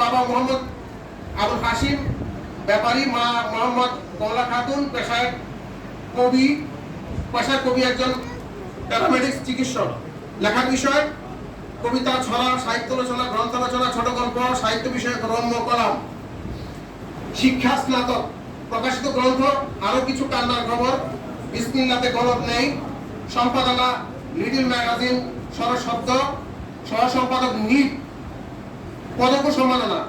বাবা মোহাম্মদ আবুল হাশিম, ব্যাপারী মা মোহাম্মদ কমলা খাতুন, পেশায় কবি একজন প্যারামেডিক্স চিকিৎসক। লেখার বিষয় কবিতা, ছড়া, সাহিত্য রচনা, গ্রন্থ রচনা, ছোট গল্প, সাহিত্য বিষয়ক রম্য কলাম। শিক্ষা স্নাতক। প্রকাশিত গ্রন্থ আরো কিছু কান্নার খবর, বিসমিল্লাতে গলদ নেই, সম্পাদনা লিটল ম্যাগাজিন, সরশব্দ, সহ সম্পাদক নীল, পদক ও সম্মাননা।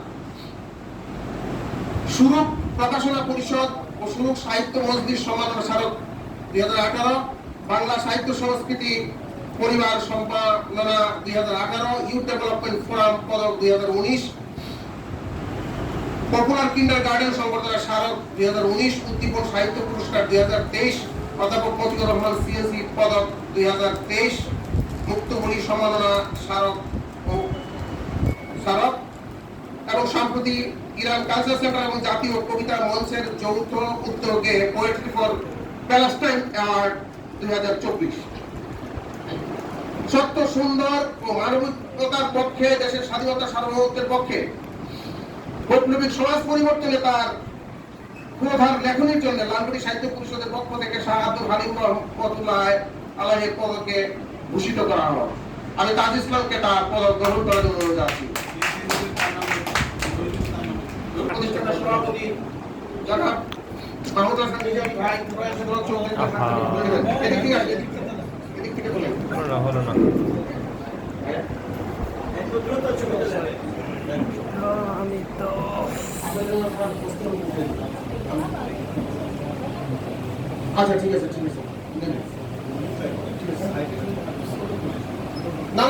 সুরূপ প্রকাশনা পরিষদ ও সুরূপ সাহিত্য মজলিস সম্মাননা স্মারক 2018, বাংলা সাহিত্য সংস্কৃতি পরিবার সম্পাদনা 2018, ইউথ ডেভেলপমেন্ট ফোরাম পদক 2019, পপুলার কিন্ডার গার্ডেন সংবর্ধনা স্মারক 2019, উদ্দীপন সাহিত্য পুরস্কার 2023, অধ্যাপক মতিউর রহমান সিএসি পদক 2023, মুক্তমণি সম্মাননা স্মারক এবং সম্প্রতি ইরান কালচার সেন্টার এবং জাতীয় কবিতা মঞ্চের যৌথ উদ্যোগে পোয়েট্রি ফর প্যালেস্টাইন অ্যাওয়ার্ড 2024। সত্য, সুন্দর ও মানবিকতার পক্ষে, দেশের স্বাধীনতা সার্বভৌমত্বের পক্ষে, বৈপ্লবিক সমাজ পরিবর্তনে তার ক্ষুধার লেখনীর জন্য লালকুটি সাহিত্য পরিষদের পক্ষ থেকে শাহ আব্দুল হালিম রহমতুল্লাহ আলাইহির পদকে ভূষিত করা হয়। আমি তাজ ইসলামকে তার পদক গ্রহণ করার জন্য অনুরোধ জানাচ্ছি। প্রতিষ্ঠাতা সভাপতি জনাব মাহমুদ হাসান নিজামী ভাই, এদিক থেকে বলেন। আমি তো আচ্ছা, ঠিক আছে।